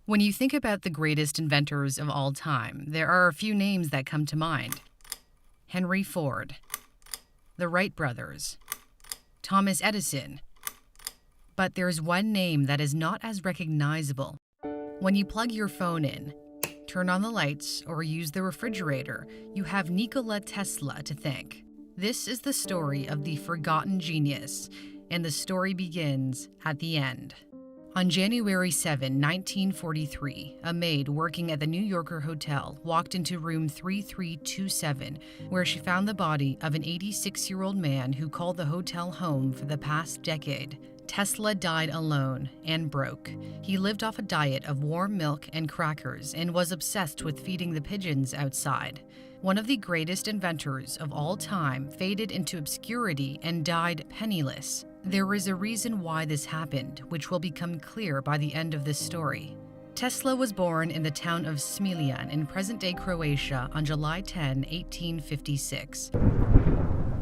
When you think about the greatest inventors of all time, there are a few names that come to mind: Henry Ford, the Wright brothers, Thomas Edison. But there's one name that is not as recognizable. When you plug your phone in, turn on the lights, or use the refrigerator, you have Nikola Tesla to thank. This is the story of the forgotten genius, and the story begins at the end. On January 7, 1943, a maid working at the New Yorker Hotel walked into room 3327, where she found the body of an 86-year-old man who called the hotel home for the past decade. Tesla died alone and broke. He lived off a diet of warm milk and crackers and was obsessed with feeding the pigeons outside. One of the greatest inventors of all time faded into obscurity and died penniless. There is a reason why this happened, which will become clear by the end of this story. Tesla was born in the town of Smiljan in present-day Croatia on July 10, 1856.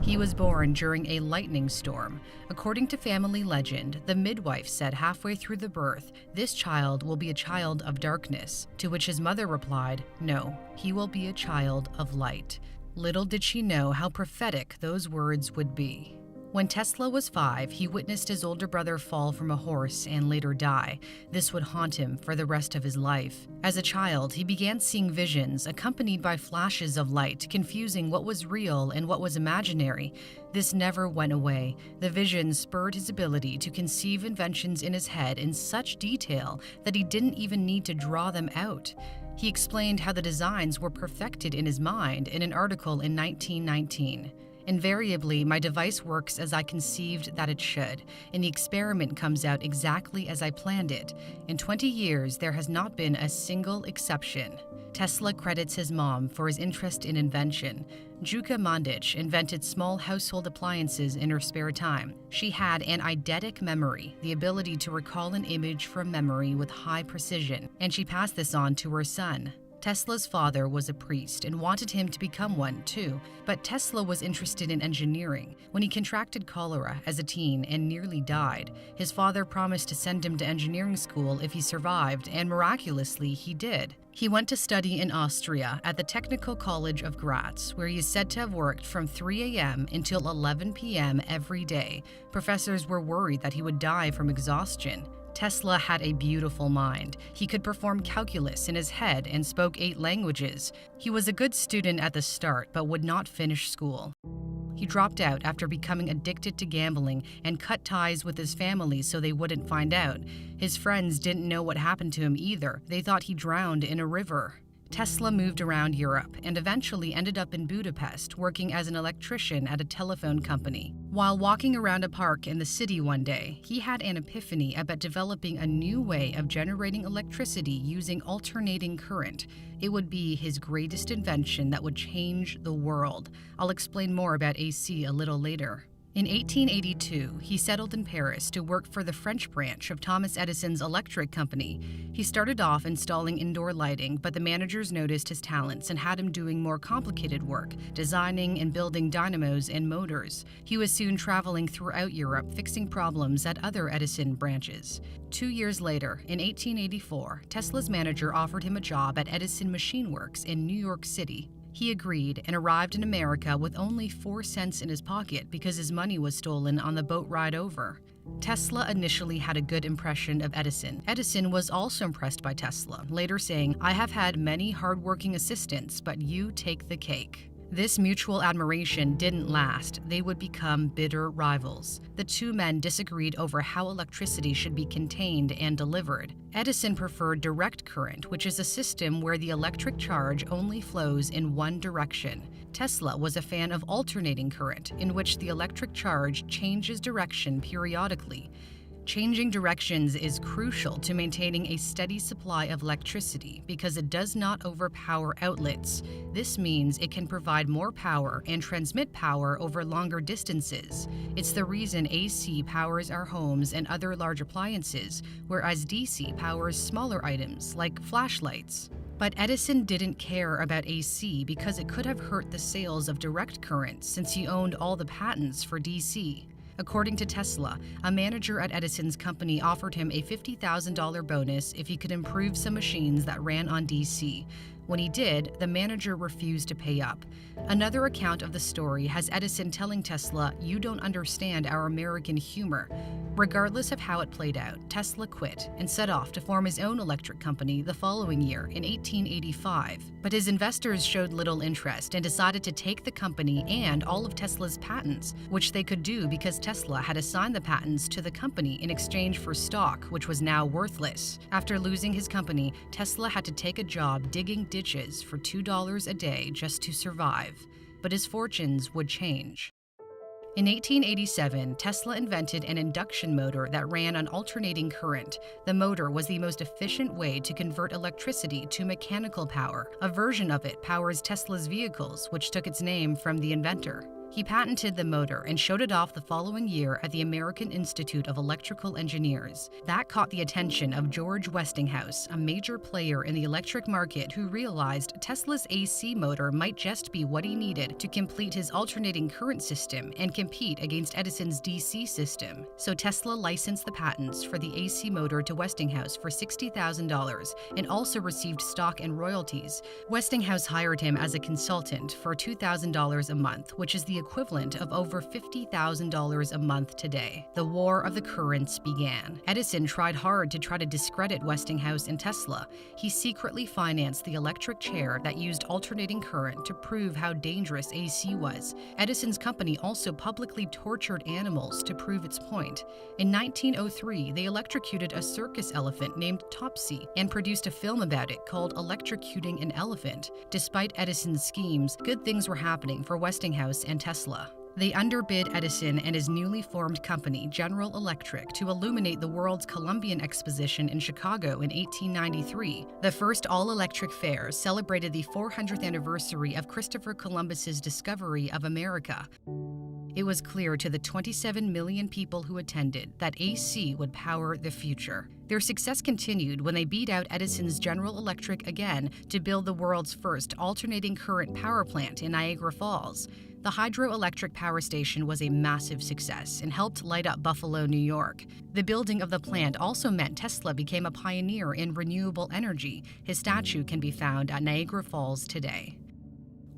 He was born during a lightning storm. According to family legend, the midwife said halfway through the birth, "This child will be a child of darkness," to which his mother replied, "No, he will be a child of light." Little did she know how prophetic those words would be. When Tesla was 5, he witnessed his older brother fall from a horse and later die. This would haunt him for the rest of his life. As a child, he began seeing visions accompanied by flashes of light, confusing what was real and what was imaginary. This never went away. The visions spurred his ability to conceive inventions in his head in such detail that he didn't even need to draw them out. He explained how the designs were perfected in his mind in an article in 1919. "Invariably, my device works as I conceived that it should, and the experiment comes out exactly as I planned it. In 20 years, there has not been a single exception." Tesla credits his mom for his interest in invention. Juka Mandic invented small household appliances in her spare time. She had an eidetic memory, the ability to recall an image from memory with high precision, and she passed this on to her son. Tesla's father was a priest and wanted him to become one too, but Tesla was interested in engineering. When he contracted cholera as a teen and nearly died, his father promised to send him to engineering school if he survived, and miraculously he did. He went to study in Austria at the Technical College of Graz, where he is said to have worked from 3 a.m. until 11 p.m. every day. Professors were worried that he would die from exhaustion. Tesla had a beautiful mind. He could perform calculus in his head and spoke 8 languages. He was a good student at the start, but would not finish school. He dropped out after becoming addicted to gambling and cut ties with his family so they wouldn't find out. His friends didn't know what happened to him either. They thought he drowned in a river. Tesla moved around Europe and eventually ended up in Budapest working as an electrician at a telephone company. While walking around a park in the city one day, he had an epiphany about developing a new way of generating electricity using alternating current. It would be his greatest invention that would change the world. I'll explain more about AC a little later. In 1882, he settled in Paris to work for the French branch of Thomas Edison's electric company. He started off installing indoor lighting, but the managers noticed his talents and had him doing more complicated work, designing and building dynamos and motors. He was soon traveling throughout Europe, fixing problems at other Edison branches. 2 years later, in 1884, Tesla's manager offered him a job at Edison Machine Works in New York City. He agreed and arrived in America with only 4 cents in his pocket because his money was stolen on the boat ride over. Tesla initially had a good impression of Edison. Edison was also impressed by Tesla, later saying, "I have had many hardworking assistants, but you take the cake." This mutual admiration didn't last. They would become bitter rivals. The two men disagreed over how electricity should be contained and delivered. Edison preferred direct current, which is a system where the electric charge only flows in one direction. Tesla was a fan of alternating current, in which the electric charge changes direction periodically. Changing directions is crucial to maintaining a steady supply of electricity because it does not overpower outlets. This means it can provide more power and transmit power over longer distances. It's the reason AC powers our homes and other large appliances, whereas DC powers smaller items like flashlights. But Edison didn't care about AC because it could have hurt the sales of direct current since he owned all the patents for DC. According to Tesla, a manager at Edison's company offered him a $50,000 bonus if he could improve some machines that ran on DC. When he did, the manager refused to pay up. Another account of the story has Edison telling Tesla, "You don't understand our American humor." Regardless of how it played out, Tesla quit and set off to form his own electric company the following year in 1885. But his investors showed little interest and decided to take the company and all of Tesla's patents, which they could do because Tesla had assigned the patents to the company in exchange for stock, which was now worthless. After losing his company, Tesla had to take a job digging ditches for $2 a day just to survive. But his fortunes would change. In 1887, Tesla invented an induction motor that ran on alternating current. The motor was the most efficient way to convert electricity to mechanical power. A version of it powers Tesla's vehicles, which took its name from the inventor. He patented the motor and showed it off the following year at the American Institute of Electrical Engineers. That caught the attention of George Westinghouse, a major player in the electric market who realized Tesla's AC motor might just be what he needed to complete his alternating current system and compete against Edison's DC system. So Tesla licensed the patents for the AC motor to Westinghouse for $60,000 and also received stock and royalties. Westinghouse hired him as a consultant for $2,000 a month, which is the equivalent of over $50,000 a month today. The War of the Currents began. Edison tried hard to try to discredit Westinghouse and Tesla. He secretly financed the electric chair that used alternating current to prove how dangerous AC was. Edison's company also publicly tortured animals to prove its point. In 1903, they electrocuted a circus elephant named Topsy and produced a film about it called Electrocuting an Elephant. Despite Edison's schemes, good things were happening for Westinghouse and Tesla. They underbid Edison and his newly formed company, General Electric, to illuminate the world's Columbian Exposition in Chicago in 1893. The first all-electric fair celebrated the 400th anniversary of Christopher Columbus's discovery of America. It was clear to the 27 million people who attended that AC would power the future. Their success continued when they beat out Edison's General Electric again to build the world's first alternating current power plant in Niagara Falls. The hydroelectric power station was a massive success and helped light up Buffalo, New York. The building of the plant also meant Tesla became a pioneer in renewable energy. His statue can be found at Niagara Falls today.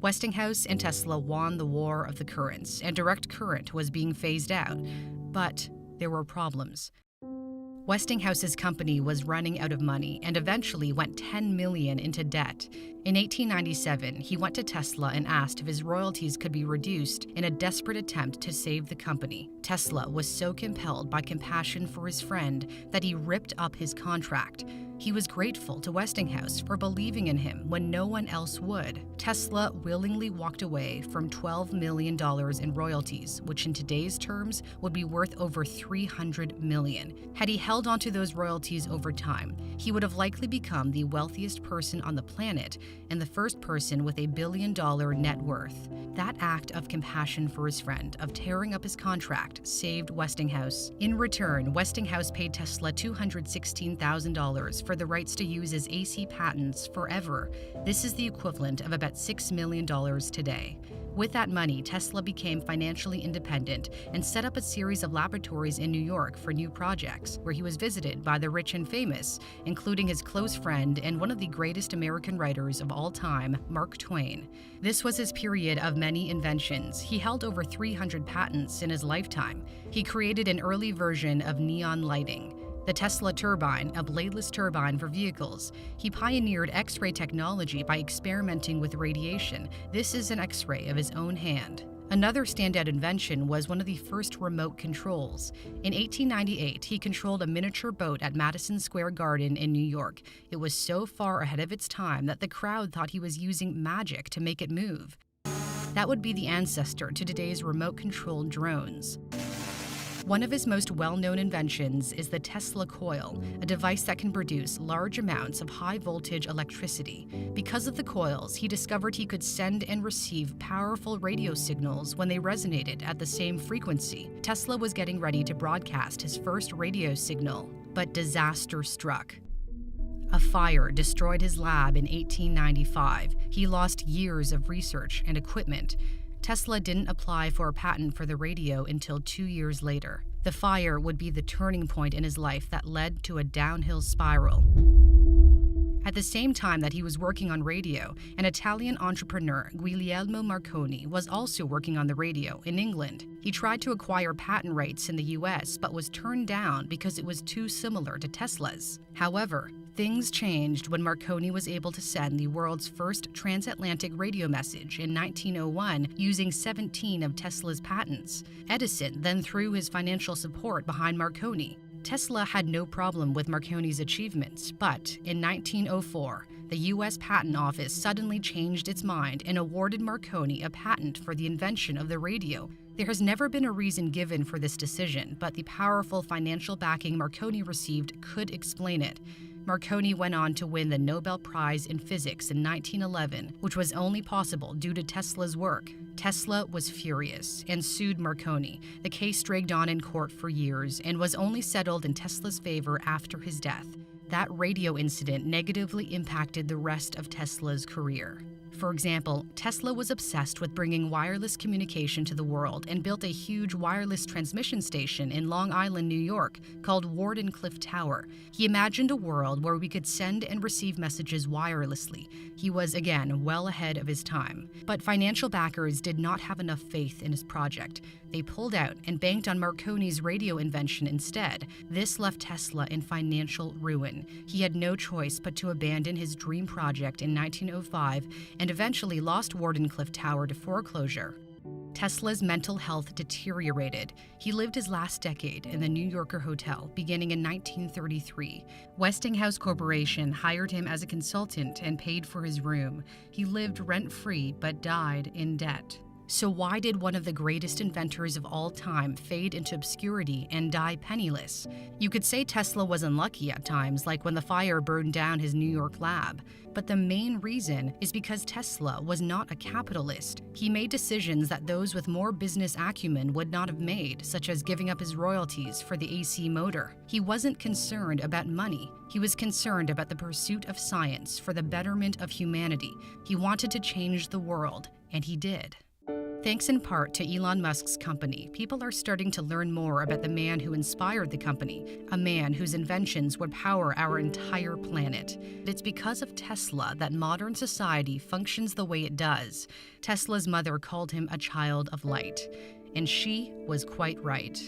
Westinghouse and Tesla won the War of the Currents, and direct current was being phased out. But there were problems. Westinghouse's company was running out of money and eventually went $10 million into debt. In 1897, he went to Tesla and asked if his royalties could be reduced in a desperate attempt to save the company. Tesla was so compelled by compassion for his friend that he ripped up his contract. He was grateful to Westinghouse for believing in him when no one else would. Tesla willingly walked away from $12 million in royalties, which in today's terms would be worth over $300 million. Had he held onto those royalties over time, he would have likely become the wealthiest person on the planet and the first person with $1 billion net worth. That act of compassion for his friend, of tearing up his contract, saved Westinghouse. In return, Westinghouse paid Tesla $216,000 for the rights to use his AC patents forever. This is the equivalent of about $6 million today. With that money, Tesla became financially independent and set up a series of laboratories in New York for new projects, where he was visited by the rich and famous, including his close friend and one of the greatest American writers of all time, Mark Twain. This was his period of many inventions. He held over 300 patents in his lifetime. He created an early version of neon lighting, the Tesla turbine, a bladeless turbine for vehicles. He pioneered X-ray technology by experimenting with radiation. This is an X-ray of his own hand. Another standout invention was one of the first remote controls. In 1898, he controlled a miniature boat at Madison Square Garden in New York. It was so far ahead of its time that the crowd thought he was using magic to make it move. That would be the ancestor to today's remote-controlled drones. One of his most well-known inventions is the Tesla coil, a device that can produce large amounts of high-voltage electricity. Because of the coils, he discovered he could send and receive powerful radio signals when they resonated at the same frequency. Tesla was getting ready to broadcast his first radio signal, but disaster struck. A fire destroyed his lab in 1895. He lost years of research and equipment. Tesla didn't apply for a patent for the radio until 2 years later. The fire would be the turning point in his life that led to a downhill spiral. At the same time that he was working on radio, an Italian entrepreneur, Guglielmo Marconi, was also working on the radio in England. He tried to acquire patent rights in the US, but was turned down because it was too similar to Tesla's. However, things changed when Marconi was able to send the world's first transatlantic radio message in 1901 using 17 of Tesla's patents. Edison then threw his financial support behind Marconi. Tesla had no problem with Marconi's achievements, but in 1904, the U.S. Patent Office suddenly changed its mind and awarded Marconi a patent for the invention of the radio. There has never been a reason given for this decision, but the powerful financial backing Marconi received could explain it. Marconi went on to win the Nobel Prize in Physics in 1911, which was only possible due to Tesla's work. Tesla was furious and sued Marconi. The case dragged on in court for years and was only settled in Tesla's favor after his death. That radio incident negatively impacted the rest of Tesla's career. For example, Tesla was obsessed with bringing wireless communication to the world and built a huge wireless transmission station in Long Island, New York, called Wardenclyffe Tower. He imagined a world where we could send and receive messages wirelessly. He was, again, well ahead of his time. But financial backers did not have enough faith in his project. They pulled out and banked on Marconi's radio invention instead. This left Tesla in financial ruin. He had no choice but to abandon his dream project in 1905 and eventually lost Wardenclyffe Tower to foreclosure. Tesla's mental health deteriorated. He lived his last decade in the New Yorker Hotel, beginning in 1933. Westinghouse Corporation hired him as a consultant and paid for his room. He lived rent-free but died in debt. So why did one of the greatest inventors of all time fade into obscurity and die penniless? You could say Tesla was unlucky at times, like when the fire burned down his New York lab. But the main reason is because Tesla was not a capitalist. He made decisions that those with more business acumen would not have made, such as giving up his royalties for the AC motor. He wasn't concerned about money. He was concerned about the pursuit of science for the betterment of humanity. He wanted to change the world, and he did. Thanks in part to Elon Musk's company, people are starting to learn more about the man who inspired the company, a man whose inventions would power our entire planet. It's because of Tesla that modern society functions the way it does. Tesla's mother called him a child of light, and she was quite right.